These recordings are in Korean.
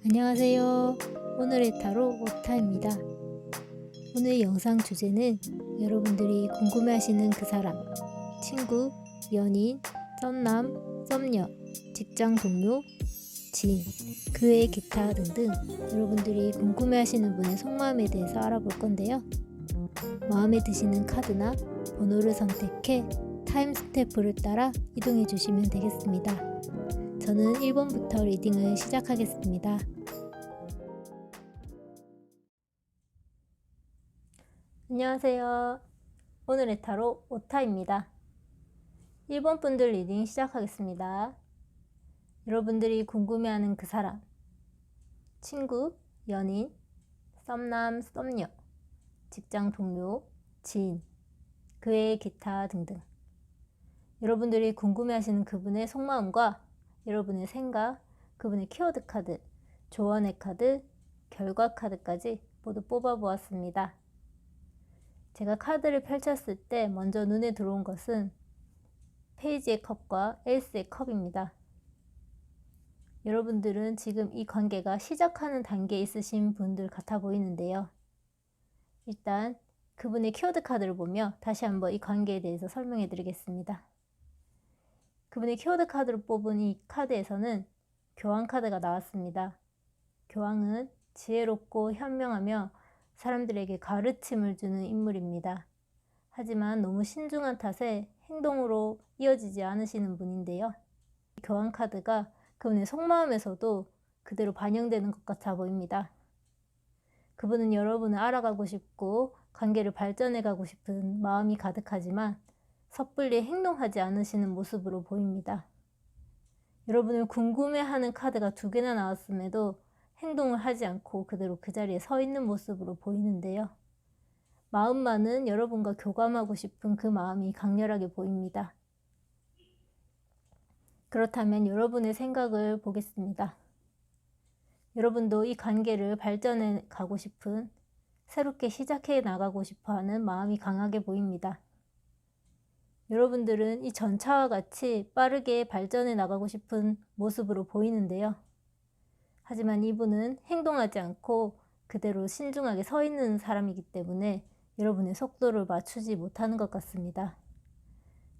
안녕하세요. 오늘의 타로 오타입니다. 오늘 영상 주제는 여러분들이 궁금해하시는 그 사람, 친구, 연인, 썸남, 썸녀, 직장 동료, 지인, 그 외 기타 등등 여러분들이 궁금해하시는 분의 속마음에 대해서 알아볼 건데요. 마음에 드시는 카드나 번호를 선택해 타임 스태프를 따라 이동해 주시면 되겠습니다. 저는 1번부터 리딩을 시작하겠습니다. 안녕하세요. 오늘의 타로 오타입니다. 1번 분들 리딩 시작하겠습니다. 여러분들이 궁금해하는 그 사람, 친구, 연인, 썸남, 썸녀, 직장 동료, 지인, 그 외 기타 등등 여러분들이 궁금해하시는 그분의 속마음과 여러분의 생각, 그분의 키워드 카드, 조언의 카드, 결과 카드까지 모두 뽑아보았습니다. 제가 카드를 펼쳤을 때 먼저 눈에 들어온 것은 페이지의 컵과 에이스의 컵입니다. 여러분들은 지금 이 관계가 시작하는 단계에 있으신 분들 같아 보이는데요. 일단 그분의 키워드 카드를 보며 다시 한번 이 관계에 대해서 설명해 드리겠습니다. 그분의 키워드 카드를 뽑은 이 카드에서는 교황 카드가 나왔습니다. 교황은 지혜롭고 현명하며 사람들에게 가르침을 주는 인물입니다. 하지만 너무 신중한 탓에 행동으로 이어지지 않으시는 분인데요. 교황 카드가 그분의 속마음에서도 그대로 반영되는 것 같아 보입니다. 그분은 여러분을 알아가고 싶고 관계를 발전해 가고 싶은 마음이 가득하지만 섣불리 행동하지 않으시는 모습으로 보입니다. 여러분을 궁금해하는 카드가 2개나 나왔음에도 행동을 하지 않고 그대로 그 자리에 서 있는 모습으로 보이는데요. 마음만은 여러분과 교감하고 싶은 그 마음이 강렬하게 보입니다. 그렇다면 여러분의 생각을 보겠습니다. 여러분도 이 관계를 발전해 가고 싶은, 새롭게 시작해 나가고 싶어 하는 마음이 강하게 보입니다. 여러분들은 이 전차와 같이 빠르게 발전해 나가고 싶은 모습으로 보이는데요. 하지만 이분은 행동하지 않고 그대로 신중하게 서 있는 사람이기 때문에 여러분의 속도를 맞추지 못하는 것 같습니다.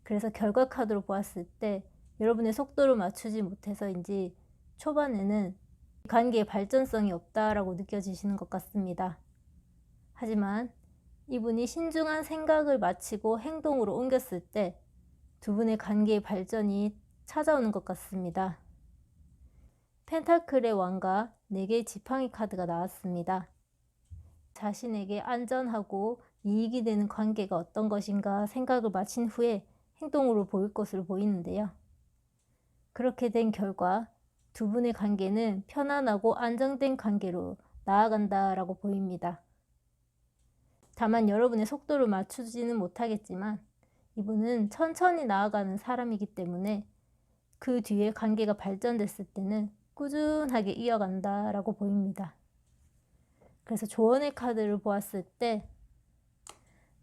그래서 결과 카드로 보았을 때 여러분의 속도를 맞추지 못해서인지 초반에는 관계의 발전성이 없다라고 느껴지시는 것 같습니다. 하지만 이분이 신중한 생각을 마치고 행동으로 옮겼을 때 2분의 관계의 발전이 찾아오는 것 같습니다. 펜타클의 왕과 4개의 지팡이 카드가 나왔습니다. 자신에게 안전하고 이익이 되는 관계가 어떤 것인가 생각을 마친 후에 행동으로 보일 것으로 보이는데요. 그렇게 된 결과 2분의 관계는 편안하고 안정된 관계로 나아간다라고 보입니다. 다만 여러분의 속도를 맞추지는 못하겠지만 이분은 천천히 나아가는 사람이기 때문에 그 뒤에 관계가 발전됐을 때는 꾸준하게 이어간다라고 보입니다. 그래서 조언의 카드를 보았을 때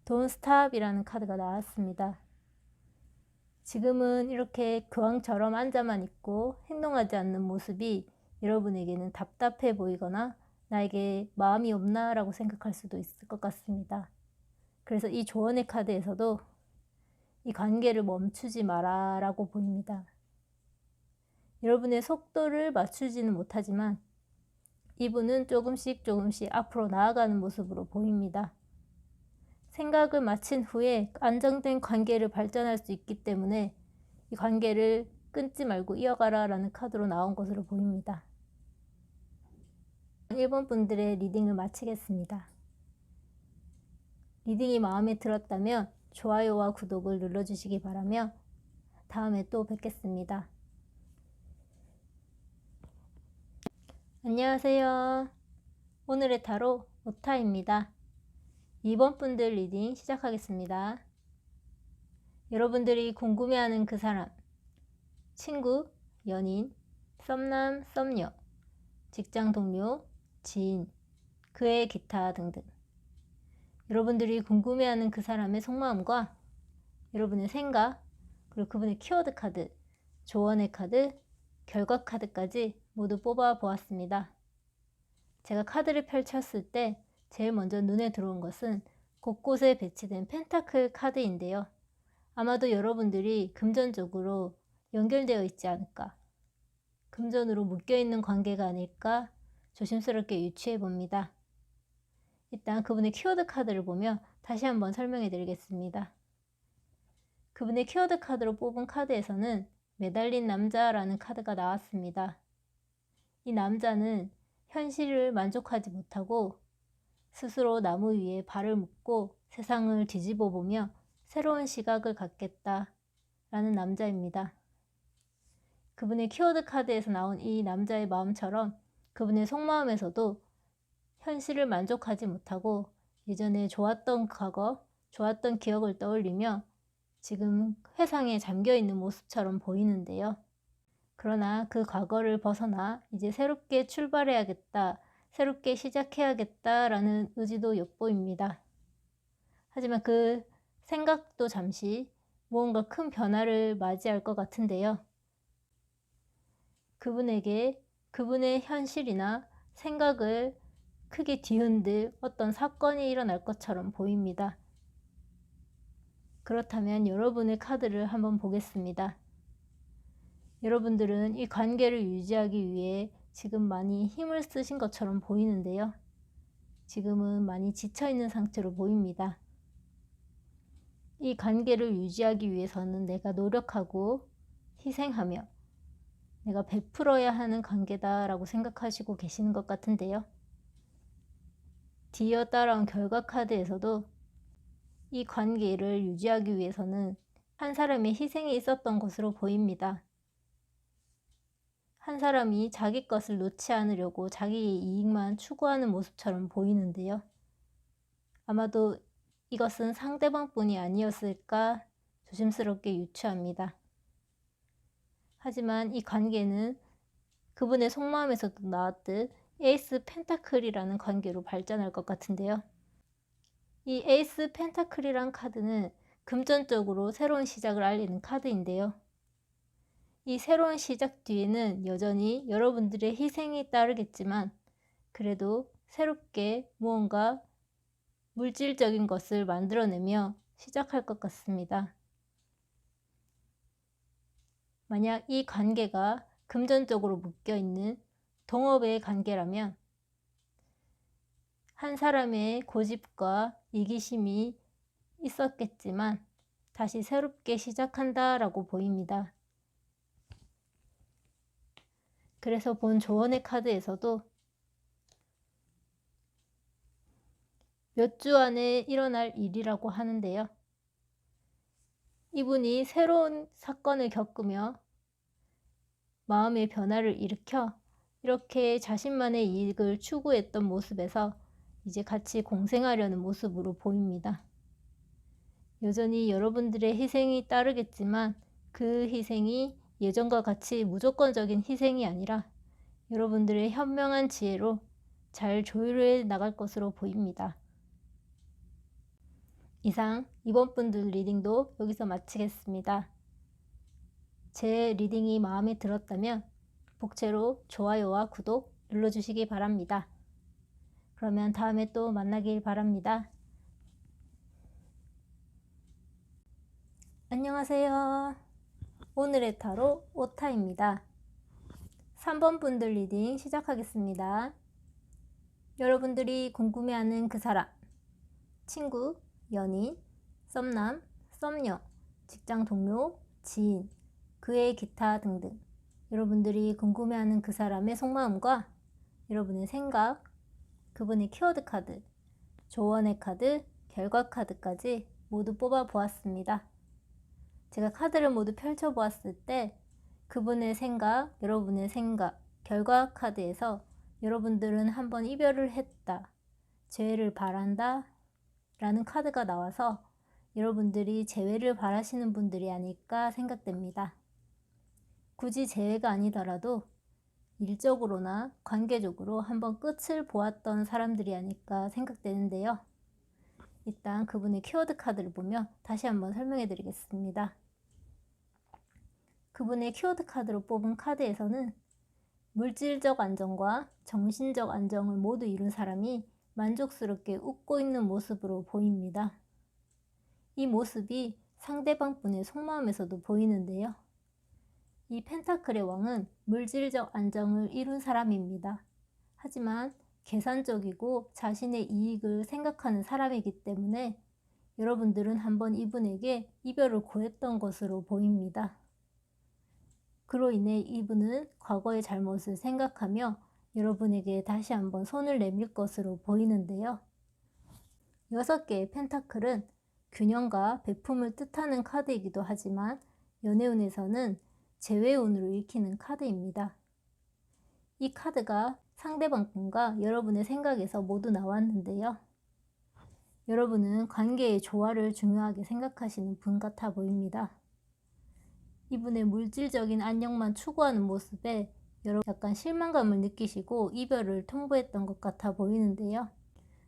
Don't Stop이라는 카드가 나왔습니다. 지금은 이렇게 교황처럼 앉아만 있고 행동하지 않는 모습이 여러분에게는 답답해 보이거나 나에게 마음이 없나 라고 생각할 수도 있을 것 같습니다. 그래서 이 조언의 카드에서도 이 관계를 멈추지 마라 라고 보입니다. 여러분의 속도를 맞추지는 못하지만 이분은 조금씩 앞으로 나아가는 모습으로 보입니다. 생각을 마친 후에 안정된 관계를 발전할 수 있기 때문에 이 관계를 끊지 말고 이어가라 라는 카드로 나온 것으로 보입니다. 1번 분들의 리딩을 마치겠습니다. 리딩이 마음에 들었다면 좋아요와 구독을 눌러주시기 바라며 다음에 또 뵙겠습니다. 안녕하세요. 오늘의 타로 오타입니다. 2번 분들 리딩 시작하겠습니다. 여러분들이 궁금해하는 그 사람, 친구, 연인, 썸남, 썸녀, 직장 동료, 지인, 그 외 기타 등등 여러분들이 궁금해하는 그 사람의 속마음과 여러분의 생각, 그리고 그리고 그분의 키워드 카드, 조언의 카드, 결과 카드까지 모두 뽑아 보았습니다. 제가 카드를 펼쳤을 때 제일 먼저 눈에 들어온 것은 곳곳에 배치된 펜타클 카드인데요. 아마도 여러분들이 금전적으로 연결되어 있지 않을까, 금전으로 묶여있는 관계가 아닐까 조심스럽게 유추해 봅니다. 일단 그분의 키워드 카드를 보며 다시 한번 설명해 드리겠습니다. 그분의 키워드 카드로 뽑은 카드에서는 매달린 남자라는 카드가 나왔습니다. 이 남자는 현실을 만족하지 못하고 스스로 나무 위에 발을 묶고 세상을 뒤집어 보며 새로운 시각을 갖겠다라는 남자입니다. 그분의 키워드 카드에서 나온 이 남자의 마음처럼 그분의 속마음에서도 현실을 만족하지 못하고 예전에 좋았던 과거, 좋았던 기억을 떠올리며 지금 회상에 잠겨있는 모습처럼 보이는데요. 그러나 그 과거를 벗어나 이제 새롭게 출발해야겠다, 새롭게 시작해야겠다라는 의지도 엿보입니다. 하지만 그 생각도 잠시 무언가 큰 변화를 맞이할 것 같은데요. 그분에게 그분의 현실이나 생각을 크게 뒤흔들 어떤 사건이 일어날 것처럼 보입니다. 그렇다면 여러분의 카드를 한번 보겠습니다. 여러분들은 이 관계를 유지하기 위해 지금 많이 힘을 쓰신 것처럼 보이는데요. 지금은 많이 지쳐있는 상태로 보입니다. 이 관계를 유지하기 위해서는 내가 노력하고 희생하며 내가 베풀어야 하는 관계다라고 생각하시고 계시는 것 같은데요. 뒤이어 따라온 결과 카드에서도 이 관계를 유지하기 위해서는 한 사람의 희생이 있었던 것으로 보입니다. 한 사람이 자기 것을 놓지 않으려고 자기의 이익만 추구하는 모습처럼 보이는데요. 아마도 이것은 상대방뿐이 아니었을까 조심스럽게 유추합니다. 하지만 이 관계는 그분의 속마음에서도 나왔듯 에이스 펜타클이라는 관계로 발전할 것 같은데요. 이 에이스 펜타클이란 카드는 금전적으로 새로운 시작을 알리는 카드인데요. 이 새로운 시작 뒤에는 여전히 여러분들의 희생이 따르겠지만 그래도 새롭게 무언가 물질적인 것을 만들어내며 시작할 것 같습니다. 만약 이 관계가 금전적으로 묶여있는 동업의 관계라면 한 사람의 고집과 이기심이 있었겠지만 다시 새롭게 시작한다라고 보입니다. 그래서 본 조언의 카드에서도 몇 주 안에 일어날 일이라고 하는데요. 이분이 새로운 사건을 겪으며 마음의 변화를 일으켜 이렇게 자신만의 이익을 추구했던 모습에서 이제 같이 공생하려는 모습으로 보입니다. 여전히 여러분들의 희생이 따르겠지만 그 희생이 예전과 같이 무조건적인 희생이 아니라 여러분들의 현명한 지혜로 잘 조율해 나갈 것으로 보입니다. 이상 이번 분들 리딩도 여기서 마치겠습니다. 제 리딩이 마음에 들었다면 복채로 좋아요와 구독 눌러주시기 바랍니다. 그러면 다음에 또 만나길 바랍니다. 안녕하세요. 오늘의 타로 오타입니다. 3번 분들 리딩 시작하겠습니다. 여러분들이 궁금해하는 그 사람, 친구, 연인, 썸남, 썸녀, 직장 동료, 지인, 그의 기타 등등 여러분들이 궁금해하는 그 사람의 속마음과 여러분의 생각, 그분의 키워드 카드, 조언의 카드, 결과 카드까지 모두 뽑아 보았습니다. 제가 카드를 모두 펼쳐 보았을 때 그분의 생각, 여러분의 생각, 결과 카드에서 여러분들은 한번 이별을 했다, 재회를 바란다 라는 카드가 나와서 여러분들이 재회를 바라시는 분들이 아닐까 생각됩니다. 굳이 재회가 아니더라도 일적으로나 관계적으로 한번 끝을 보았던 사람들이 아닐까 생각되는데요. 일단 그분의 키워드 카드를 보며 다시 한번 설명해 드리겠습니다. 그분의 키워드 카드로 뽑은 카드에서는 물질적 안정과 정신적 안정을 모두 이룬 사람이 만족스럽게 웃고 있는 모습으로 보입니다. 이 모습이 상대방 분의 속마음에서도 보이는데요. 이 펜타클의 왕은 물질적 안정을 이룬 사람입니다. 하지만 계산적이고 자신의 이익을 생각하는 사람이기 때문에 여러분들은 한번 이분에게 이별을 고했던 것으로 보입니다. 그로 인해 이분은 과거의 잘못을 생각하며 여러분에게 다시 한번 손을 내밀 것으로 보이는데요. 6개의 펜타클은 균형과 베품을 뜻하는 카드이기도 하지만 연애운에서는 재회운으로 읽히는 카드입니다. 이 카드가 상대방 분과 여러분의 생각에서 모두 나왔는데요. 여러분은 관계의 조화를 중요하게 생각하시는 분 같아 보입니다. 이분의 물질적인 안녕만 추구하는 모습에 여러분 약간 실망감을 느끼시고 이별을 통보했던 것 같아 보이는데요.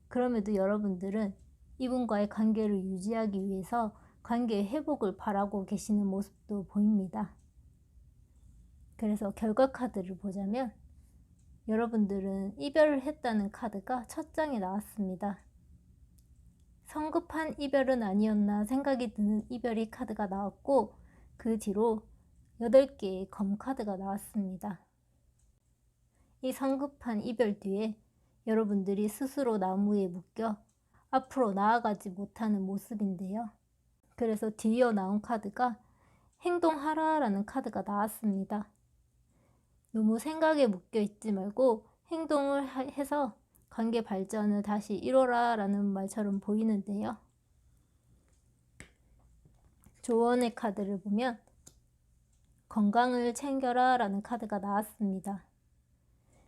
그럼에도 여러분들은 이분과의 관계를 유지하기 위해서 관계의 회복을 바라고 계시는 모습도 보입니다. 그래서 결과 카드를 보자면 여러분들은 이별을 했다는 카드가 첫 장에 나왔습니다. 성급한 이별은 아니었나 생각이 드는 이별이 카드가 나왔고 그 뒤로 8개의 검 카드가 나왔습니다. 이 성급한 이별 뒤에 여러분들이 스스로 나무에 묶여 앞으로 나아가지 못하는 모습인데요. 그래서 뒤이어 나온 카드가 행동하라 라는 카드가 나왔습니다. 너무 생각에 묶여 있지 말고 행동을 해서 관계 발전을 다시 이뤄라 라는 말처럼 보이는데요. 조언의 카드를 보면 건강을 챙겨라 라는 카드가 나왔습니다.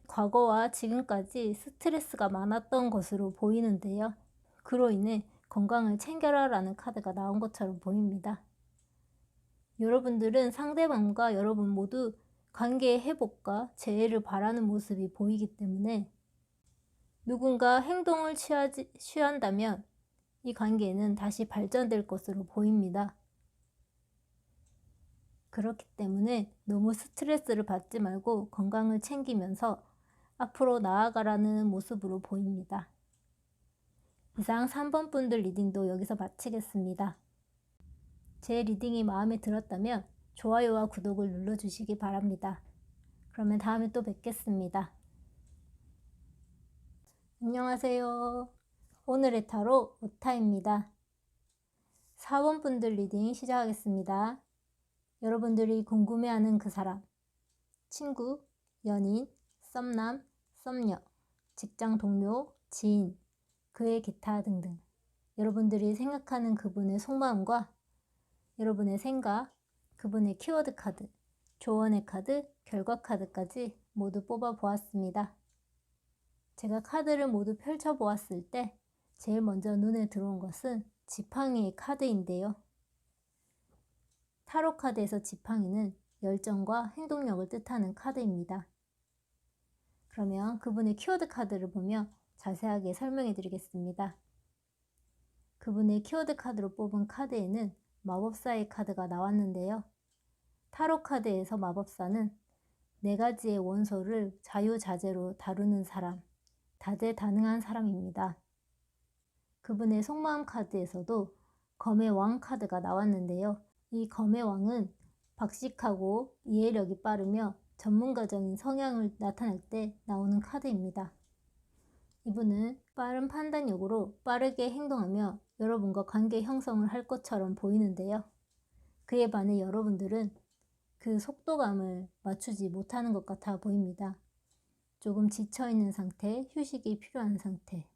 과거와 지금까지 스트레스가 많았던 것으로 보이는데요. 그로 인해 건강을 챙겨라 라는 카드가 나온 것처럼 보입니다. 여러분들은 상대방과 여러분 모두 관계의 회복과 재해를 바라는 모습이 보이기 때문에 누군가 행동을 취한다면 이 관계는 다시 발전될 것으로 보입니다. 그렇기 때문에 너무 스트레스를 받지 말고 건강을 챙기면서 앞으로 나아가라는 모습으로 보입니다. 이상 3번 분들 리딩도 여기서 마치겠습니다. 제 리딩이 마음에 들었다면 좋아요와 구독을 눌러주시기 바랍니다. 그러면 다음에 또 뵙겠습니다. 안녕하세요. 오늘의 타로 오타입니다. 4번 분들 리딩 시작하겠습니다. 여러분들이 궁금해하는 그 사람, 친구, 연인, 썸남, 썸녀, 직장 동료, 지인, 그의 기타 등등 여러분들이 생각하는 그분의 속마음과 여러분의 생각, 그분의 키워드 카드, 조언의 카드, 결과 카드까지 모두 뽑아 보았습니다. 제가 카드를 모두 펼쳐 보았을 때 제일 먼저 눈에 들어온 것은 지팡이의 카드인데요. 타로 카드에서 지팡이는 열정과 행동력을 뜻하는 카드입니다. 그러면 그분의 키워드 카드를 보며 자세하게 설명해 드리겠습니다. 그분의 키워드 카드로 뽑은 카드에는 마법사의 카드가 나왔는데요. 타로 카드에서 마법사는 4가지의 원소를 자유자재로 다루는 사람, 다재다능한 사람입니다. 그분의 속마음 카드에서도 검의 왕 카드가 나왔는데요. 이 검의 왕은 박식하고 이해력이 빠르며 전문가적인 성향을 나타낼 때 나오는 카드입니다. 이분은 빠른 판단력으로 빠르게 행동하며 여러분과 관계 형성을 할 것처럼 보이는데요. 그에 반해 여러분들은 그 속도감을 맞추지 못하는 것 같아 보입니다. 조금 지쳐있는 상태, 휴식이 필요한 상태,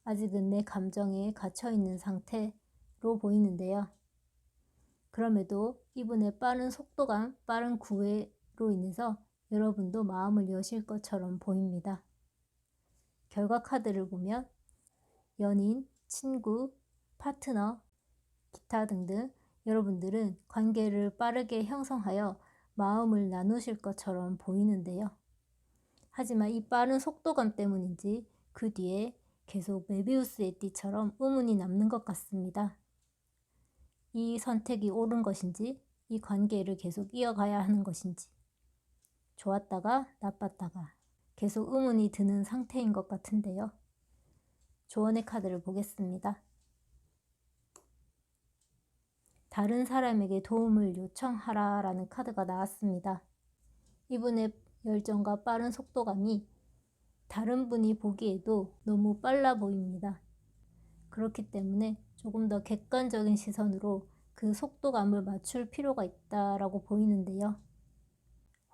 아직은 내 감정에 갇혀있는 상태로 보이는데요. 그럼에도 이분의 빠른 속도감, 빠른 구애로 인해서 여러분도 마음을 여실 것처럼 보입니다. 결과 카드를 보면 연인, 친구, 파트너, 기타 등등 여러분들은 관계를 빠르게 형성하여 마음을 나누실 것처럼 보이는데요. 하지만 이 빠른 속도감 때문인지 그 뒤에 계속 메비우스의 띠처럼 의문이 남는 것 같습니다. 이 선택이 옳은 것인지 이 관계를 계속 이어가야 하는 것인지, 좋았다가 나빴다가 계속 의문이 드는 상태인 것 같은데요. 조언의 카드를 보겠습니다. 다른 사람에게 도움을 요청하라 라는 카드가 나왔습니다. 이분의 열정과 빠른 속도감이 다른 분이 보기에도 너무 빨라 보입니다. 그렇기 때문에 조금 더 객관적인 시선으로 그 속도감을 맞출 필요가 있다라고 보이는데요.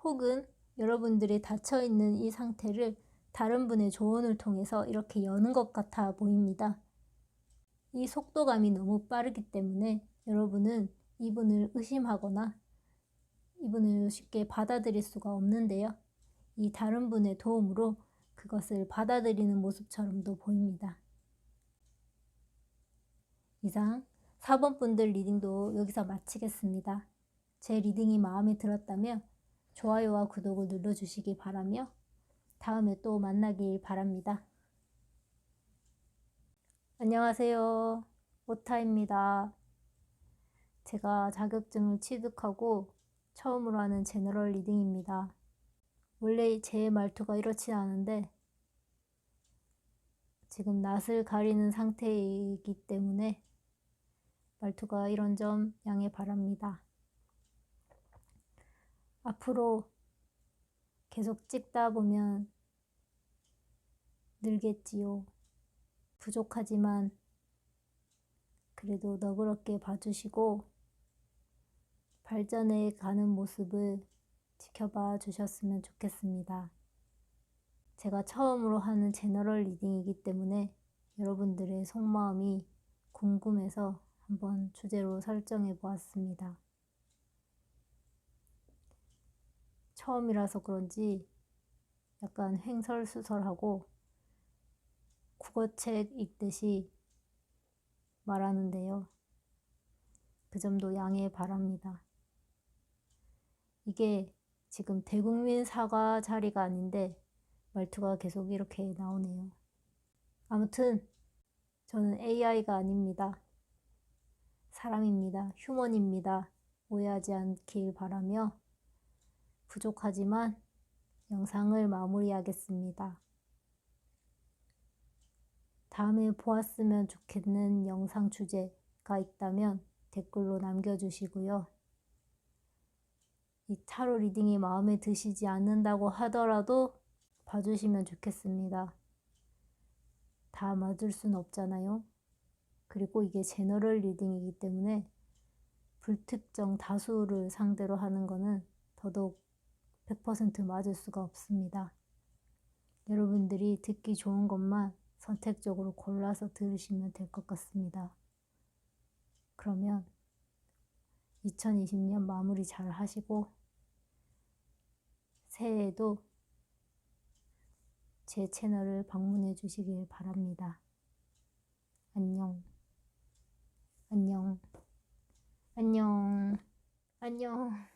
혹은 여러분들이 닫혀있는 이 상태를 다른 분의 조언을 통해서 이렇게 여는 것 같아 보입니다. 이 속도감이 너무 빠르기 때문에 여러분은 이분을 의심하거나 이분을 쉽게 받아들일 수가 없는데요. 이 다른 분의 도움으로 그것을 받아들이는 모습처럼도 보입니다. 이상 4번 분들 리딩도 여기서 마치겠습니다. 제 리딩이 마음에 들었다면 좋아요와 구독을 눌러주시기 바라며 다음에 또 만나길 바랍니다. 안녕하세요. 오타입니다. 제가 자격증을 취득하고 처음으로 하는 제너럴 리딩입니다. 원래 제 말투가 이렇진 않은데 지금 낯을 가리는 상태이기 때문에 말투가 이런 점 양해 바랍니다. 앞으로 계속 찍다 보면 늘겠지요. 부족하지만 그래도 너그럽게 봐주시고 발전해 가는 모습을 지켜봐 주셨으면 좋겠습니다. 제가 처음으로 하는 제너럴 리딩이기 때문에 여러분들의 속마음이 궁금해서 한번 주제로 설정해 보았습니다. 처음이라서 그런지 약간 횡설수설하고 국어책 읽듯이 말하는데요. 그 점도 양해 바랍니다. 이게 지금 대국민 사과 자리가 아닌데 말투가 계속 이렇게 나오네요. 아무튼 저는 AI가 아닙니다. 사람입니다. 휴먼입니다. 오해하지 않길 바라며 부족하지만 영상을 마무리하겠습니다. 다음에 보았으면 좋겠는 영상 주제가 있다면 댓글로 남겨주시고요. 이 타로 리딩이 마음에 드시지 않는다고 하더라도 봐주시면 좋겠습니다. 다 맞을 순 없잖아요. 그리고 이게 제너럴 리딩이기 때문에 불특정 다수를 상대로 하는 거는 더더욱 100% 맞을 수가 없습니다. 여러분들이 듣기 좋은 것만 선택적으로 골라서 들으시면 될 것 같습니다. 그러면 2020년 마무리 잘 하시고 새해에도 제 채널을 방문해 주시길 바랍니다. 안녕. 안녕. 안녕. 안녕.